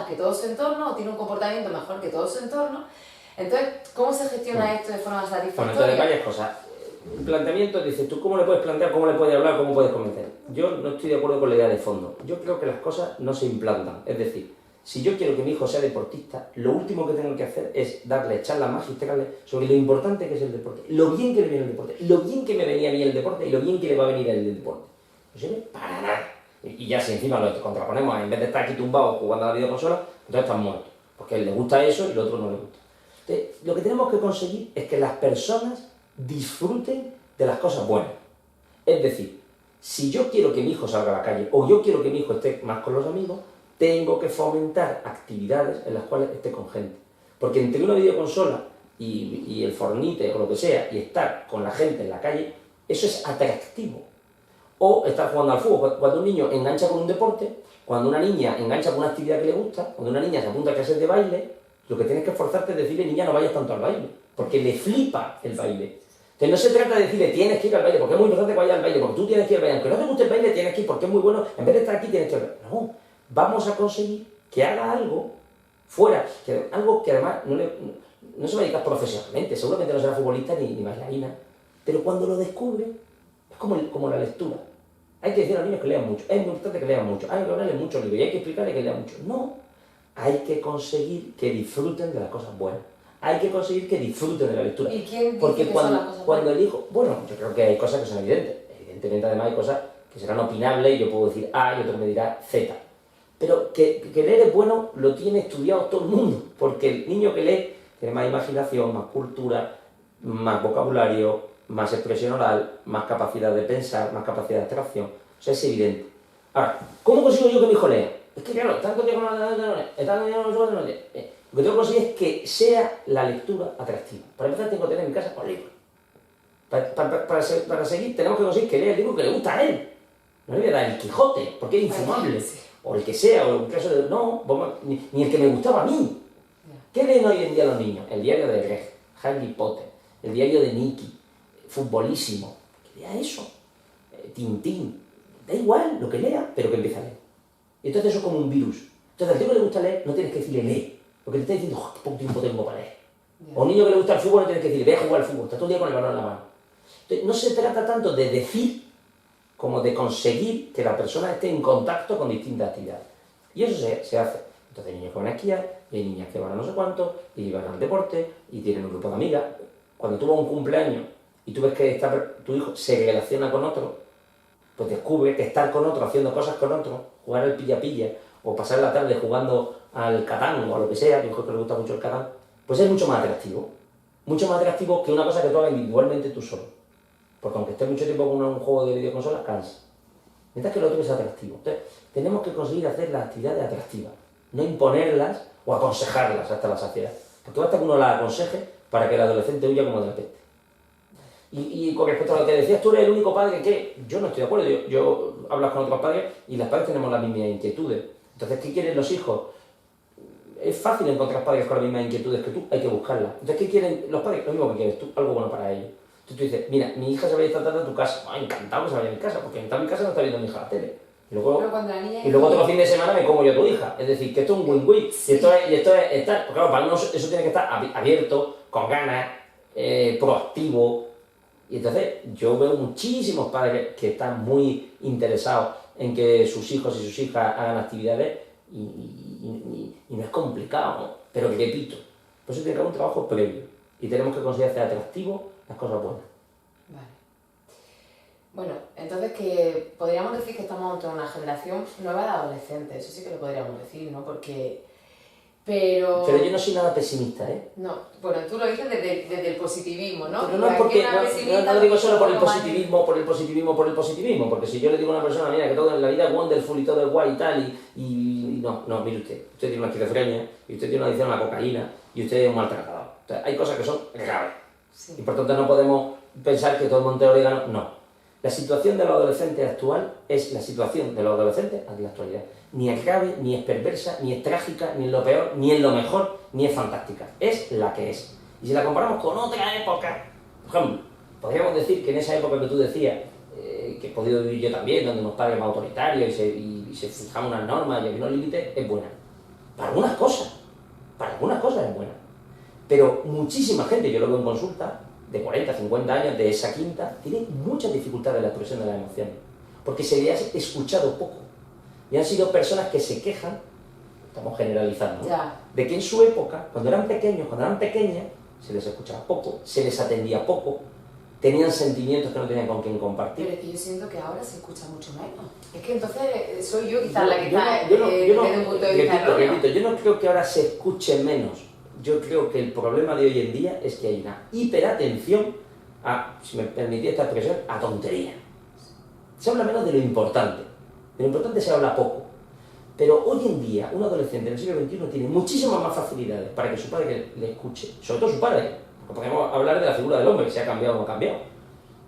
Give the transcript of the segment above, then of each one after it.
que todo su entorno o tiene un comportamiento mejor que todo su entorno. Entonces, ¿cómo se gestiona esto de forma Bueno, satisfactoria? entonces varias cosas. El planteamiento, dices, ¿tú cómo le puedes plantear, cómo le puedes hablar, cómo puedes convencer? Yo no estoy de acuerdo con la idea de fondo. Yo creo que las cosas no se implantan. Es decir, si yo quiero que mi hijo sea deportista, lo último que tengo que hacer es darle charlas magistrales sobre lo importante que es el deporte, lo bien que le viene el deporte, lo bien que me venía a mí el deporte y lo bien que le va a venir a él el deporte. No sirve para nada. Y ya si encima lo contraponemos, en vez de estar aquí tumbado jugando a la videoconsola, entonces están muertos. Porque a él le gusta eso y al otro no le gusta. Entonces, lo que tenemos que conseguir es que las personas disfruten de las cosas buenas. Es decir, si yo quiero que mi hijo salga a la calle o yo quiero que mi hijo esté más con los amigos, tengo que fomentar actividades en las cuales esté con gente. Porque entre una videoconsola y el Fortnite o lo que sea y estar con la gente en la calle, eso es atractivo. O estar jugando al fútbol. Cuando un niño engancha con un deporte, cuando una niña engancha con una actividad que le gusta, cuando una niña se apunta a clases de baile, lo que tienes que esforzarte es decirle, niña, no vayas tanto al baile, porque le flipa el baile. Entonces no se trata de decirle, tienes que ir al baile, porque es muy importante que vayas al baile, porque tú tienes que ir al baile. Aunque no te guste el baile, tienes que ir, porque es muy bueno. En vez de estar aquí, tienes que ir al baile. No, vamos a conseguir que haga algo fuera, algo que además no se va a dedicar profesionalmente, seguramente no será futbolista ni bailarina, pero cuando lo descubre, es como la lectura. Hay que decir a los niños que lean mucho, es muy importante que lean mucho, hay que hablarles mucho libros y hay que explicarles que lean mucho. No, hay que conseguir que disfruten de las cosas buenas. Hay que conseguir que disfruten de la lectura. ¿Y quién dice porque que cuando, son las cosas cuando buenas? el hijo... Bueno, yo creo que hay cosas que son evidentes. Evidentemente, además, hay cosas que serán opinables y yo puedo decir A y otro me dirá Z. Pero que leer es bueno lo tiene estudiado todo el mundo. Porque el niño que lee tiene más imaginación, más cultura, más vocabulario, más expresión oral, más capacidad de pensar, más capacidad de abstracción. O sea, es evidente. Ahora, ¿cómo consigo yo que mi hijo lea? Es que claro, tanto tiempo con la lo que tengo que conseguir es que sea la lectura atractiva. Para empezar tengo que tener en mi casa un libro. Para seguir tenemos que conseguir que lea el libro que le gusta a él. No le voy a dar el Quijote, porque es infumable. O el que sea, o el caso de... No, ni el que me gustaba a mí. ¿Qué leen hoy en día los niños? El diario de Greg, Harry Potter, el diario de Nicky, Futbolísimo. Que lea eso. Tintín. Da igual lo que lea, pero que empiece a leer. Y entonces eso es como un virus. Entonces al tío que le gusta leer, no tienes que decirle lee, porque te está diciendo, oh, qué poco tiempo tengo para leer. O a un niño que le gusta el fútbol, no tienes que decirle, ve a jugar al fútbol, está todo el día con el balón en la mano. Entonces, no se trata tanto de decir como de conseguir que la persona esté en contacto con distintas actividades. Y eso se hace. Entonces hay niños que van a esquiar, y hay niñas que van a no sé cuánto, y van al deporte, y tienen un grupo de amigas. Cuando tú vas a un cumpleaños y tú ves que tu hijo se relaciona con otro, pues descubre que estar con otro, haciendo cosas con otro, jugar al pilla-pilla, o pasar la tarde jugando al Catán o a lo que sea, que que le gusta mucho el Catán, pues es mucho más atractivo. Mucho más atractivo que una cosa que tú hagas individualmente tú solo. Porque aunque estés mucho tiempo con un juego de videoconsolas, cansa. Mientras que lo otro es atractivo. Entonces, tenemos que conseguir hacer las actividades atractivas, no imponerlas o aconsejarlas hasta la saciedad. Porque basta que uno las aconseje para que el adolescente huya como de la peste. Y con respecto a lo que decías, tú eres el único padre que... Yo no estoy de acuerdo, yo hablas con otros padres y las padres tenemos las mismas inquietudes. Entonces, ¿qué quieren los hijos? Es fácil encontrar padres con las mismas inquietudes que tú, hay que buscarlas. Entonces, ¿qué quieren los padres? Lo mismo que quieres tú, algo bueno para ellos. Entonces tú dices, mira, mi hija se vaya a estar tanto en tu casa. Ah, encantado que se vaya a mi casa, porque en mi casa no está viendo mi hija la tele. Y luego otro fin de semana me como yo a tu hija. Es decir, que esto es un win-win. Sí. Y esto es estar... Porque claro, para uno eso tiene que estar abierto, con ganas, proactivo. Y entonces yo veo muchísimos padres que están muy interesados en que sus hijos y sus hijas hagan actividades y no es complicado, ¿no? Pero repito, por eso tiene que haber un trabajo previo y tenemos que conseguir hacer atractivo las cosas buenas. Vale. Bueno, entonces que podríamos decir que estamos ante una generación nueva de adolescentes, eso sí que lo podríamos decir, ¿no? Porque... Pero yo no soy nada pesimista, ¿eh? No, bueno, tú lo dices desde el positivismo, ¿no? Pero no es porque no lo digo solo por el positivismo, porque si yo le digo a una persona, mira, que todo en la vida es wonderful y todo es guay y tal, y no, mire usted tiene una esquizofrenia, y usted tiene una adicción a la cocaína, y usted es un maltratador. O sea, hay cosas que son graves. Sí. Y por tanto no podemos pensar que todo el monte orégano, no. La situación de los adolescentes actual es la situación de los adolescentes de la actualidad. Ni es grave, ni es perversa, ni es trágica, ni es lo peor, ni es lo mejor, ni es fantástica. Es la que es. Y si la comparamos con otra época, por ejemplo, podríamos decir que en esa época que tú decías, que he podido vivir yo también, donde unos padres más autoritarios y se fijaban unas normas y había unos límites, es buena. Para algunas cosas es buena. Pero muchísima gente, yo lo veo en consulta, de 40, 50 años, de esa quinta, tiene muchas dificultades en la expresión de las emociones, porque se le ha escuchado poco. Y han sido personas que se quejan, estamos generalizando, ¿no? De que en su época, cuando eran pequeños, cuando eran pequeñas, se les escuchaba poco, se les atendía poco, tenían sentimientos que no tenían con quién compartir. Pero es que yo siento que ahora se escucha mucho menos. Es que entonces soy yo quizás la que está desde un punto de vista erróneo. Repito, yo no creo que ahora se escuche menos. Yo creo que el problema de hoy en día es que hay una hiperatención a, si me permitís esta expresión, a tontería. Se habla menos de lo importante. De lo importante se habla poco. Pero hoy en día, un adolescente en el siglo XXI tiene muchísimas más facilidades para que su padre le escuche, sobre todo su padre, porque podemos hablar de la figura del hombre, que se ha cambiado o no ha cambiado,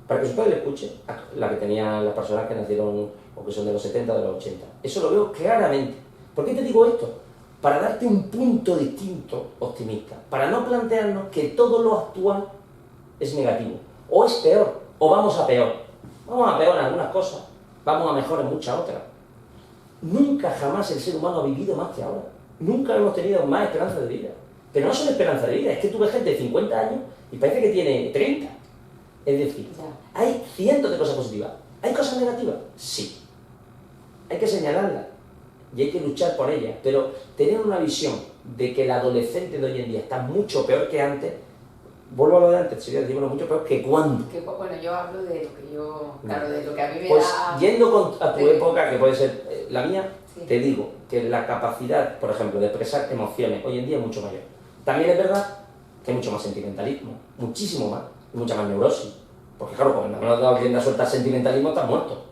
para que su padre le escuche a la que tenían las personas que nacieron o que son de los 70 o de los 80. Eso lo veo claramente. ¿Por qué te digo esto? Para darte un punto distinto, optimista, para no plantearnos que todo lo actual es negativo, o es peor, o vamos a peor. Vamos a peor en algunas cosas, vamos a mejor en muchas otras. Nunca jamás el ser humano ha vivido más que ahora. Nunca hemos tenido más esperanza de vida. Pero no solo esperanza de vida, es que tú ves gente de 50 años y parece que tiene 30. Es decir, hay cientos de cosas positivas. ¿Hay cosas negativas? Sí. Hay que señalarlas y hay que luchar por ellas. Pero tener una visión de que el adolescente de hoy en día está mucho peor que antes, vuelvo a lo de antes, sería decir, bueno, mucho peor que cuándo. Bueno, yo hablo de lo que yo, claro, de lo que a mí me pues, da... Yendo a tu época, que puede ser la mía, sí. Te digo que la capacidad, por ejemplo, de expresar emociones hoy en día es mucho mayor. También es verdad que hay mucho más sentimentalismo, muchísimo más, y mucha más neurosis. Porque claro, cuando no nos dado rienda suelta al sentimentalismo, está muerto.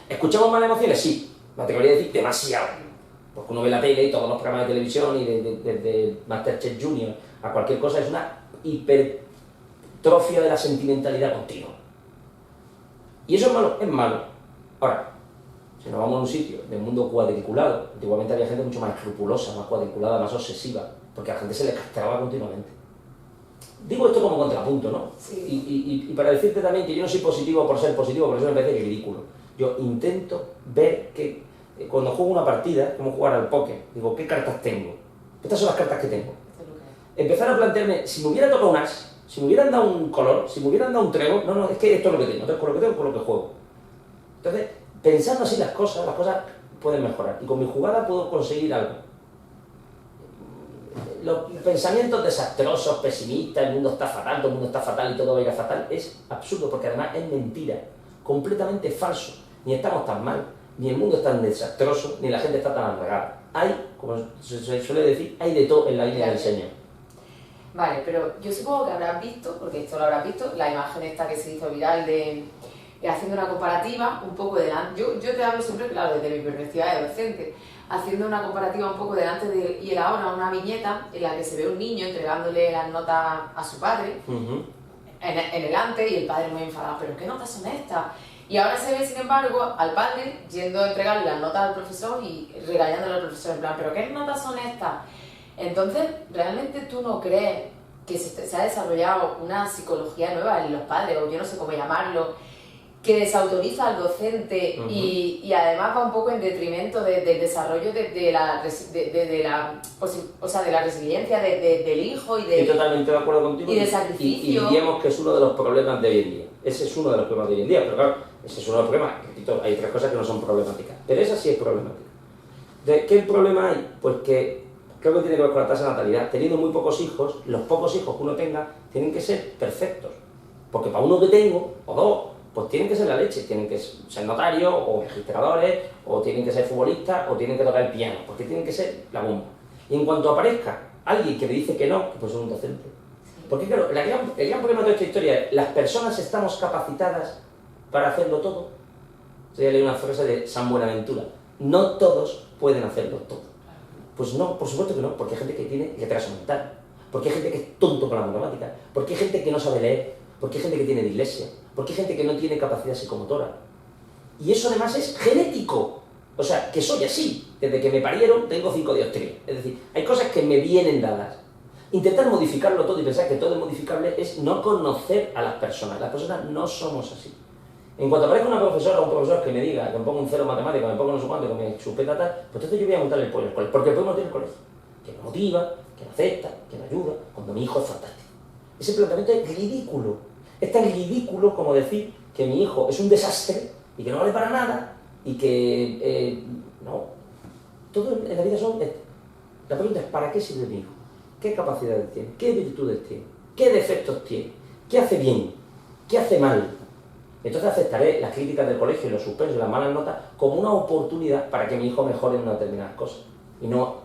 ¿Escuchamos más emociones? Sí. Me atrevería a decir demasiado. Porque uno ve la tele y todos los programas de televisión y desde Masterchef Junior a cualquier cosa es una hipertrofia de la sentimentalidad continua. ¿Y eso es malo? Es malo. Ahora, si nos vamos a un sitio de mundo cuadriculado, antiguamente había gente mucho más escrupulosa, más cuadriculada, más obsesiva, porque a la gente se le castraba continuamente. Digo esto como contrapunto, ¿no? Sí. Y para decirte también que yo no soy positivo por ser positivo, porque eso me parece ridículo. Yo intento ver que cuando juego una partida, como jugar al póker, digo, ¿qué cartas tengo? Estas son las cartas que tengo. Empezar a plantearme, si me hubiera tocado un as, si me hubieran dado un color, si me hubieran dado un trébol, no, es que esto es lo que tengo, entonces con lo que tengo, con lo que juego. Entonces, pensando así las cosas pueden mejorar. Y con mi jugada puedo conseguir algo. Los pensamientos desastrosos, pesimistas, el mundo está fatal, todo el mundo está fatal y todo va a ir a fatal, es absurdo, porque además es mentira, completamente falso. Ni estamos tan mal, ni el mundo es tan desastroso, ni la gente está tan amargada. Hay, como se suele decir, hay de todo en la línea del diseño. Vale, pero yo supongo que habrás visto, porque esto lo habrás visto, la imagen esta que se hizo viral de haciendo una comparativa un poco delante. Yo te hablo siempre, claro, desde mi perspectiva de docente, haciendo una comparativa un poco delante de y el ahora, una viñeta en la que se ve un niño entregándole las notas a su padre en el antes, y el padre muy enfadado, ¿pero qué notas son estas? Y ahora se ve, sin embargo, al padre yendo a entregarle las notas al profesor y regañándole al profesor en plan, ¿pero qué notas son estas? Entonces, ¿realmente tú no crees que se ha desarrollado una psicología nueva en los padres, o yo no sé cómo llamarlo, que desautoriza al docente y además va un poco en detrimento del desarrollo de la resiliencia del hijo y Estoy totalmente de acuerdo contigo y del sacrificio? Y diríamos que es uno de los problemas de hoy en día. Ese es uno de los problemas de hoy en día, pero claro, ese es uno de los problemas. Repito, hay otras cosas que no son problemáticas, pero esa sí es problemática. ¿Qué problema hay? Pues que creo que tiene que ver con la tasa de natalidad. Teniendo muy pocos hijos, los pocos hijos que uno tenga tienen que ser perfectos. Porque para uno que tengo, o dos, pues tienen que ser la leche, tienen que ser notarios, o registradores, o tienen que ser futbolistas, o tienen que tocar el piano, porque tienen que ser la bomba. Y en cuanto aparezca alguien que me dice que no, pues es un docente. Porque claro, el gran problema de esta historia es, ¿las personas estamos capacitadas para hacerlo todo? Yo leí una frase de San Buenaventura, no todos pueden hacerlo todo. Pues no, por supuesto que no, porque hay gente que tiene retraso mental, porque hay gente que es tonto con la matemática, porque hay gente que no sabe leer, porque hay gente que tiene dislexia, porque hay gente que no tiene capacidad psicomotora. Y eso además es genético. O sea, que soy así. Desde que me parieron tengo 5 dioptrías. Es decir, hay cosas que me vienen dadas. Intentar modificarlo todo y pensar que todo es modificable es no conocer a las personas. Las personas no somos así. En cuanto aparezca una profesora o un profesor que me diga, que me ponga un cero en matemática, que me ponga no sé cuánto, que me supeta tal, pues entonces yo voy a montar el pollo en el colegio, porque el pollo no tiene el colegio, que me motiva, que me acepta, que me ayuda, cuando mi hijo es fantástico. Ese planteamiento es ridículo. Es tan ridículo como decir que mi hijo es un desastre y que no vale para nada y que no. Todo en la vida son... La pregunta es, ¿para qué sirve mi hijo? ¿Qué capacidades tiene? ¿Qué virtudes tiene? ¿Qué defectos tiene? ¿Qué hace bien? ¿Qué hace mal? Entonces aceptaré las críticas del colegio y los suspensos y las malas notas como una oportunidad para que mi hijo mejore en unas determinadas cosas. Y no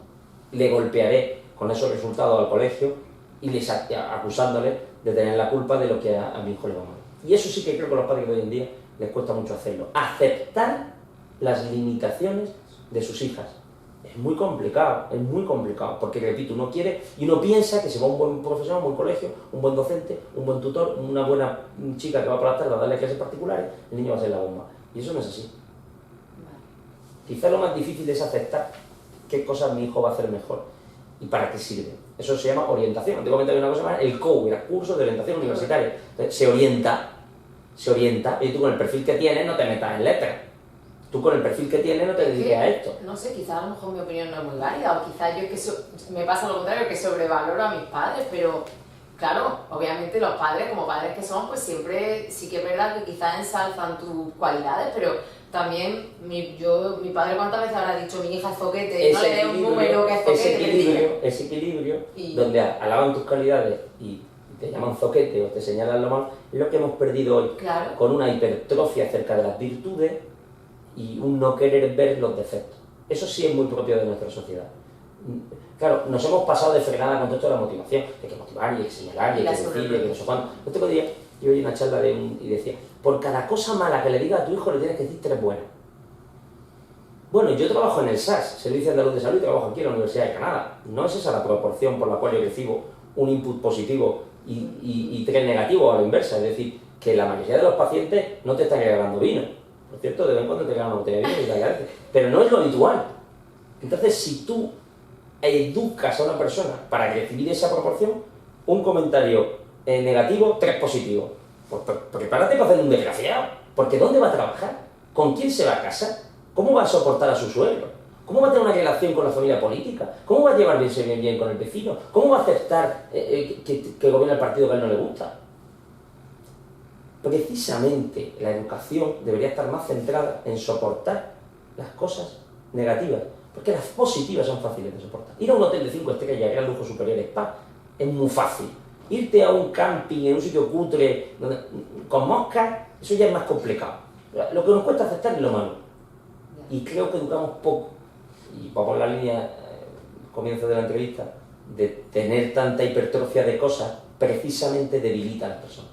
le golpearé con esos resultados al colegio y les acusándole de tener la culpa de lo que a mi hijo le va mal. Y eso sí que creo que a los padres de hoy en día les cuesta mucho hacerlo. Aceptar las limitaciones de sus hijas. Es muy complicado, porque repito, uno quiere y uno piensa que si va un buen profesor, un buen colegio, un buen docente, un buen tutor, una buena chica que va por la tarde a darle clases particulares, el niño va a ser la bomba. Y eso no es así. Quizá lo más difícil es aceptar qué cosas mi hijo va a hacer mejor y para qué sirve. Eso se llama orientación. Antiguamente había una cosa más, el COU, era curso de orientación universitaria. Entonces, se orienta, y tú con el perfil que tienes no te metas en letras. Tú con el perfil que tienes no te dediques a esto. No sé, quizás a lo mejor mi opinión no es muy válida, o quizás yo me pasa lo contrario, que sobrevaloro a mis padres, pero claro, obviamente los padres, como padres que son, pues siempre sí que es verdad que quizás ensalzan tus cualidades, pero también mi padre cuántas veces habrá dicho mi hija es zoquete, no le dé un número que es zoquete. Ese equilibrio donde alaban tus calidades y te llaman zoquete o te señalan lo malo, es lo que hemos perdido hoy, claro, con una hipertrofia acerca de las virtudes y un no querer ver los defectos. Eso sí es muy propio de nuestra sociedad. Claro, nos hemos pasado de frenada con todo esto de la motivación, de que motivar y hay que señalar y hay que decir y que no sé cuándo. El otro día yo oí una charla y decía, por cada cosa mala que le diga a tu hijo le tienes que decir 3 buenas. Bueno, yo trabajo en el SAS, Servicio Andaluz de Salud, y trabajo aquí en la Universidad de Granada. No es esa la proporción por la cual yo recibo un input positivo y 3 negativos a la inversa. Es decir, que la mayoría de los pacientes no te están regalando vino. Por cierto, de vez en cuando te regalan una botella de vino y te agradece. Pero no es lo habitual. Entonces, si tú educas a una persona para recibir esa proporción, un comentario negativo, 3 positivos. Pues prepárate para hacer un desgraciado. Porque ¿dónde va a trabajar? ¿Con quién se va a casar? ¿Cómo va a soportar a su suegro? ¿Cómo va a tener una relación con la familia política? ¿Cómo va a llevarse bien con el vecino? ¿Cómo va a aceptar que gobierne el partido que a él no le gusta? Precisamente la educación debería estar más centrada en soportar las cosas negativas, porque las positivas son fáciles de soportar. Ir a un hotel de 5 estrellas y gran lujo superior spa es muy fácil. Irte a un camping en un sitio cutre con moscas, eso ya es más complicado. Lo que nos cuesta aceptar es lo malo. Y creo que educamos poco. Y vamos a la línea, comienzo de la entrevista, de tener tanta hipertrofia de cosas, precisamente debilita a las personas.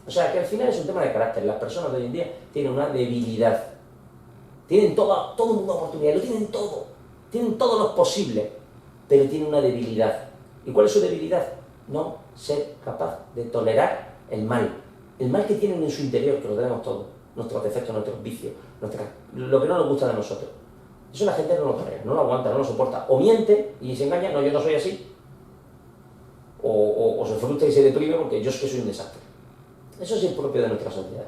O sea, que al final es un tema de carácter. Las personas de hoy en día tienen una debilidad. Tienen todo el mundo oportunidad, lo tienen todo. Tienen todos los posibles, pero tienen una debilidad. ¿Y cuál es su debilidad? No ser capaz de tolerar el mal. El mal que tienen en su interior, que lo tenemos todos. Nuestros defectos, nuestros vicios, lo que no nos gusta de nosotros. Eso la gente no lo tolera, no lo aguanta, no lo soporta. O miente y se engaña, no, yo no soy así. O se frustra y se deprime porque yo es que soy un desastre. Eso sí es propio de nuestra sociedad.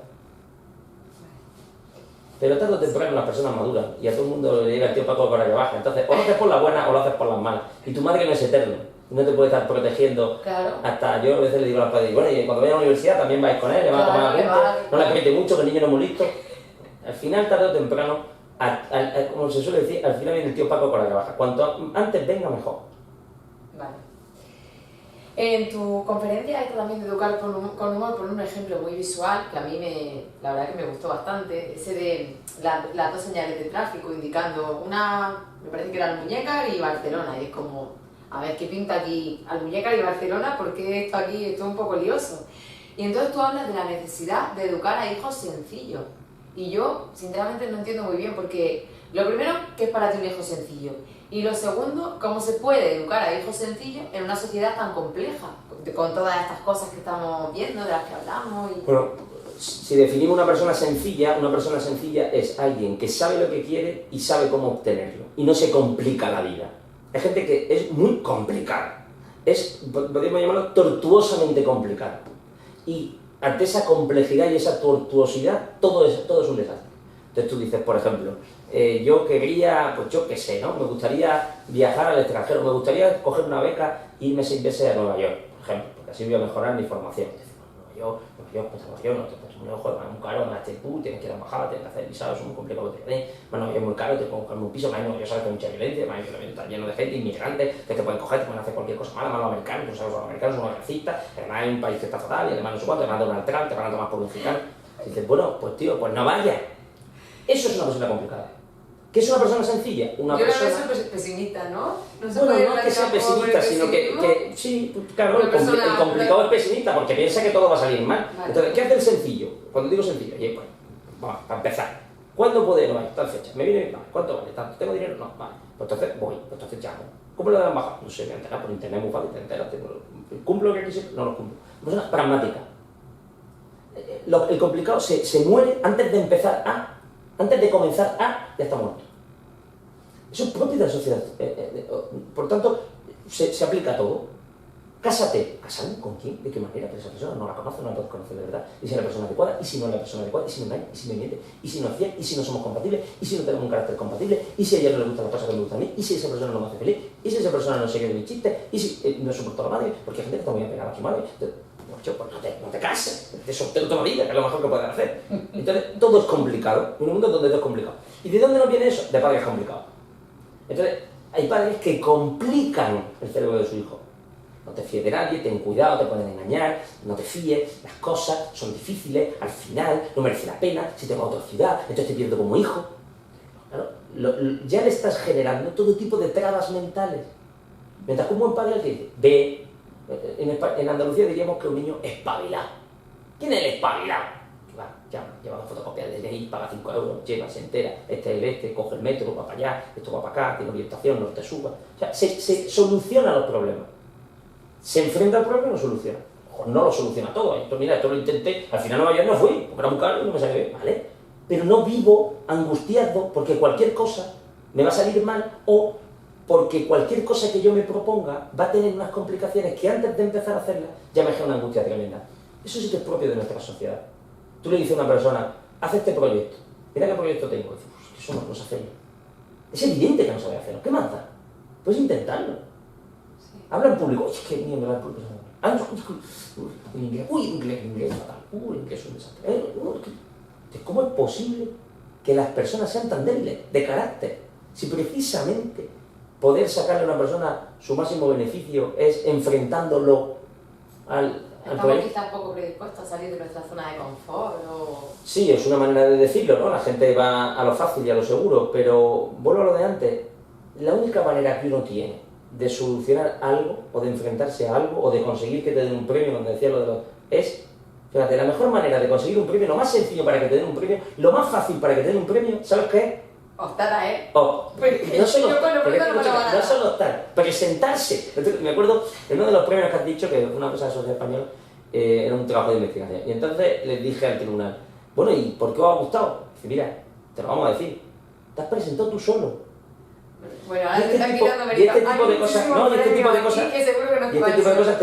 Pero tarde o temprano las personas maduran y a todo el mundo le llega el tío Paco para que baje. Entonces, o lo haces por las buenas o lo haces por las malas. Y tu madre no es eterno. No te puede estar protegiendo. Claro. Hasta yo a veces le digo a los padres, bueno, y cuando vayan a la universidad también vais con él, le van a tomar apuntes, no le apriete mucho, que el niño no es muy listo. Al final, tarde o temprano, como se suele decir, al final viene el tío Paco con la que baja. Cuanto antes venga, mejor. Vale. En tu conferencia esto también de educar con humor, por un ejemplo muy visual, que a mí la verdad que me gustó bastante, ese de las 2 señales de tráfico indicando me parece que era Almuñécar y Barcelona, y es como, a ver, ¿qué pinta aquí Almuñécar y Barcelona? Porque esto aquí es un poco lioso. Y entonces tú hablas de la necesidad de educar a hijos sencillos, y yo sinceramente no entiendo muy bien, porque lo primero, ¿qué es para ti un hijo sencillo? Y lo segundo, ¿cómo se puede educar a hijos sencillos en una sociedad tan compleja? Con todas estas cosas que estamos viendo, de las que hablamos. Bueno, si definimos una persona sencilla es alguien que sabe lo que quiere y sabe cómo obtenerlo. Y no se complica la vida. Hay gente que es muy complicada. Podríamos llamarlo tortuosamente complicado. Y ante esa complejidad y esa tortuosidad, todo es un desastre. Entonces tú dices, por ejemplo, yo quería, pues yo qué sé, ¿no? Me gustaría viajar al extranjero, me gustaría coger una beca e irme 6 meses a Nueva York, por ejemplo, porque así voy a mejorar mi formación. Nueva York, pues no, joder, es muy caro, me tienes que ir a embajada, tienes que hacer visados, es muy complicado que te den. Bueno, es muy caro, te pueden buscarme un piso, yo sabes que hay mucha violencia, está lleno de gente, inmigrantes, te pueden coger, te pueden hacer cualquier cosa mala, los americanos, tú sabes, los americanos son unos racistas, además hay un país que está fatal, y además no sé cuánto, además Donald Trump, te van a tomar por un gitano. Y dices, bueno, pues tío, pues no vayas. Eso es una persona complicada. ¿Qué es una persona sencilla? Una yo persona... creo que es pesimista, ¿no? No se bueno, puede no es que sea pesimista, sino que sí, claro, el complicado es pesimista porque piensa que todo va a salir mal. Vale. Entonces, ¿qué hace el sencillo? Cuando digo sencillo, oye, pues, vamos, para empezar, ¿cuándo puedo ir? No, tal fecha, ¿me viene? Vale, ¿cuánto vale? ¿Tanto? ¿Tengo dinero? No, vale, pues entonces voy, pues entonces llamo. ¿Cómo lo de la embajada? No sé, me enteras por internet, muy fácil, te enteras, ¿cumplo lo que quise? No lo cumplo. Una persona pragmática. El complicado se muere antes de empezar a, antes de comenzar a, ya está muerto. Eso es propio de la sociedad. Por tanto, se aplica a todo. Cásate. ¿Casarme con quién? ¿De qué manera? Pero esa persona no la conoce, no la puedes conocer de verdad. Y si es la persona adecuada, y si no es la persona adecuada, y si me engaña, y si me miente, y si no es fiel, y si no somos compatibles, y si no tenemos un carácter compatible, y si a ella no le gustan las cosas que me gustan a mí, y si esa persona no me hace feliz, y si esa persona no se queda de mis chistes, y si no soporto a la madre, porque hay gente que está muy apegada a su madre. Entonces, pues no te cases, te soltero toda la vida, que es lo mejor que puedes hacer. Entonces, todo es complicado. En un mundo donde todo es complicado. ¿Y de dónde nos viene eso? De padres complicados. Entonces, hay padres que complican el cerebro de su hijo. No te fíes de nadie, ten cuidado, te pueden engañar, no te fíes, las cosas son difíciles, al final no merece la pena, si te vas a otra ciudad, entonces te pierdo como hijo. Claro, ya le estás generando todo tipo de trabas mentales. Mientras que un buen padre te dice, ve, en Andalucía diríamos que un niño espabilado. ¿Quién es el espabilado? Lleva la fotocopia del DNI, paga 5 euros, lleva, se entera, este es el coge el metro, va para allá, esto va para acá, tiene orientación, no te suba. O sea, se soluciona los problemas. Se enfrenta al problema y lo soluciona. O no lo soluciona todo. Esto, mira, esto lo intenté, al final Nueva York no fui, porque era muy caro y no me salió bien, ¿vale? Pero no vivo angustiado porque cualquier cosa me va a salir mal o porque cualquier cosa que yo me proponga va a tener unas complicaciones que antes de empezar a hacerla ya me genera una angustia tremenda. Eso sí que es propio de nuestra sociedad. Tú le dices a una persona, haz este proyecto, mira qué proyecto tengo, y dices, eso no sé hacerlo. Es evidente que no sabe hacerlo, ¿qué más da? Puedes intentarlo. Sí. Habla en público, es que ni hablar en público. En inglés, inglés fatal, inglés es un desastre. ¿Cómo es posible que las personas sean tan débiles de carácter? Si precisamente poder sacarle a una persona su máximo beneficio es enfrentándolo al Estamos quizás poco predispuestos a salir de nuestra zona de confort o... Sí, es una manera de decirlo, ¿no? La gente va a lo fácil y a lo seguro, pero vuelvo a lo de antes. La única manera que uno tiene de solucionar algo, o de enfrentarse a algo, o de conseguir que te den un premio, donde decía lo de los... es, fíjate, la mejor manera de conseguir un premio, lo más sencillo para que te den un premio, lo más fácil para que te den un premio, ¿sabes qué es? Optar a él. No solo optar, presentarse. Me acuerdo de uno de los premios que has dicho, que fue una cosa de sociedad española, era un trabajo de investigación. Y entonces les dije al tribunal, bueno, ¿y por qué os ha gustado? Dice, mira, te lo vamos a decir, te has presentado tú solo. Bueno, ahora te están quitando y este tipo de cosas, no, y este tipo de cosas, que seguro que no y este tipo de cosas,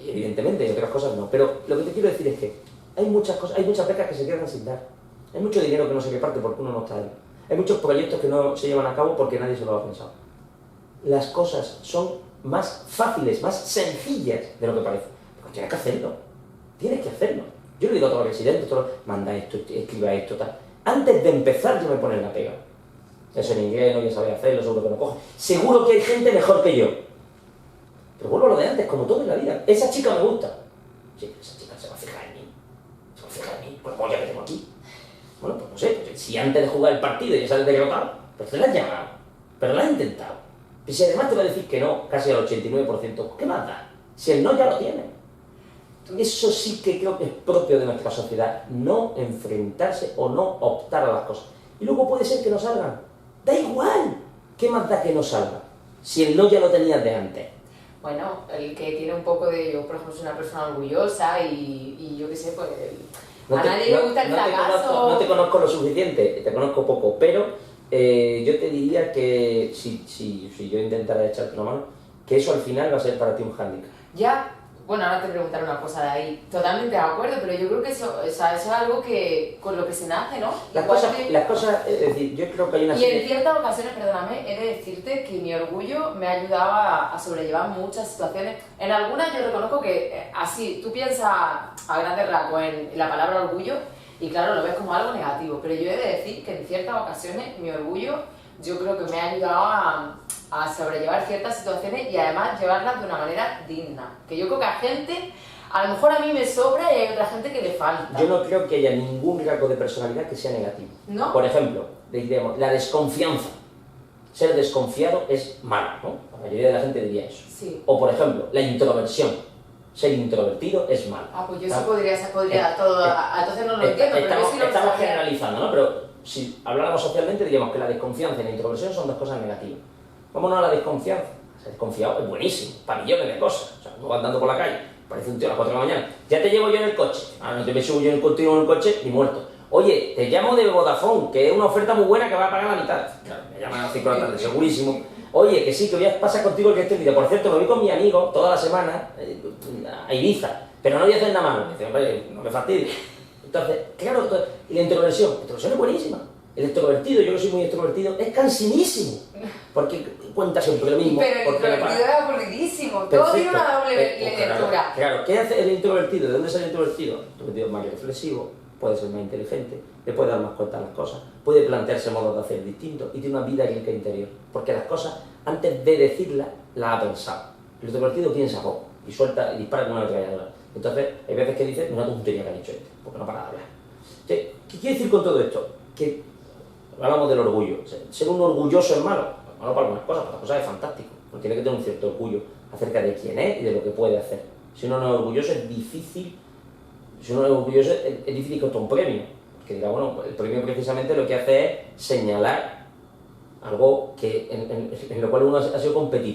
evidentemente, y otras cosas no, pero lo que te quiero decir es que hay muchas cosas, hay muchas becas que se quedan sin dar, hay mucho dinero que no se reparte porque uno no está ahí, hay muchos proyectos que no se llevan a cabo porque nadie se lo ha pensado. Las cosas son más fáciles, más sencillas de lo que parece, pero tienes que hacerlo, tienes que hacerlo. Yo le digo a todos los residentes, manda esto, escriba esto, tal. Antes de empezar yo me ponen la pega. Eso en inglés, no ya sabe hacerlo, seguro que no coge. Seguro que hay gente mejor que yo. Pero vuelvo a lo de antes, como todo en la vida. Esa chica me gusta. Sí, esa chica se va a fijar en mí. Se va a fijar en mí, pues ya que tengo aquí. Bueno, pues no sé, pues, si antes de jugar el partido ya sales derrotado, pues te la has llamado. Pero la has intentado. Y si además te va a decir que no, casi al 89%, ¿qué más da? Si el no ya lo tiene. Eso sí que creo que es propio de nuestra sociedad. No enfrentarse o no optar a las cosas. Y luego puede ser que no salgan. Da igual, ¿qué más da que no salga? Si el no ya lo tenías de antes. Bueno, el que tiene un poco de... Yo, por ejemplo, soy una persona orgullosa y yo qué sé, pues... a nadie le gusta el fracaso. No te conozco lo suficiente, te conozco poco, pero yo te diría que si yo intentara echarte una mano, que eso al final va a ser para ti un hándicap. Ya, Bueno, ahora te preguntaré una cosa de ahí. Totalmente de acuerdo, pero yo creo que eso, o sea, eso es algo que con lo que se nace, ¿no? Las cosas, es decir, yo creo que hay una Y en ciertas ocasiones, perdóname, he de decirte que mi orgullo me ha ayudado a sobrellevar muchas situaciones. En algunas yo reconozco que así, tú piensas a grandes rasgos en la palabra orgullo y claro, lo ves como algo negativo, pero yo he de decir que en ciertas ocasiones mi orgullo yo creo que me ha ayudado a sobrellevar ciertas situaciones y además llevarlas de una manera digna. Que yo creo que a gente, a lo mejor a mí me sobra y hay otra gente que le falta. Yo no creo que haya ningún rasgo de personalidad que sea negativo. ¿No? Por ejemplo, diremos, la desconfianza. Ser desconfiado es malo, ¿no? La mayoría de la gente diría eso. Sí. O por ejemplo, la introversión. Ser introvertido es malo. Ah, pues yo sí podría todo, entonces no lo entiendo, pero yo sí lo estamos sabía. generalizando, ¿no? Pero si habláramos socialmente diríamos que la desconfianza y la introversión son dos cosas negativas. Vámonos a la desconfianza. Ser desconfiado es buenísimo, para millones de cosas. O sea, tú vas andando por la calle, parece un tío a las 4 de la mañana, ya te llevo yo en el coche. Ah, no te me subo yo contigo en el coche ni muerto. Oye, te llamo de Vodafone, que es una oferta muy buena que va a pagar la mitad. Claro, me llaman a las 5 de la tarde, segurísimo. Oye, que sí, que voy a pasar contigo el resto del día. Por cierto, me voy con mi amigo toda la semana a Ibiza, pero no voy a hacer nada malo. Me dice, hombre, no me fastidies. Entonces, claro, y la introversión es buenísima. El extrovertido, yo que soy muy extrovertido, es cansinísimo. Porque cuenta siempre lo mismo. Pero el introvertido es aburridísimo. Todo tiene una doble lectura. Claro, ¿qué hace el introvertido? ¿De dónde sale el introvertido? El introvertido es más reflexivo, puede ser más inteligente, le puede dar más cuenta a las cosas, puede plantearse modos de hacer distintos y tiene una vida rica interior. Porque las cosas, antes de decirlas, las ha pensado. El introvertido piensa poco y suelta y dispara con una metralladora. Entonces, hay veces que dice, una tontería que han hecho este, porque no para de hablar. ¿Qué quiere decir con todo esto? Que hablamos del orgullo. Ser un orgulloso es malo. Malo para algunas cosas, para otras cosas es fantástico. Uno tiene que tener un cierto orgullo acerca de quién es y de lo que puede hacer. Si uno no es orgulloso es difícil. Si uno no es orgulloso es difícil que un premio. Que diga, bueno, el premio precisamente lo que hace es señalar algo que, en lo cual uno ha sido competitivo.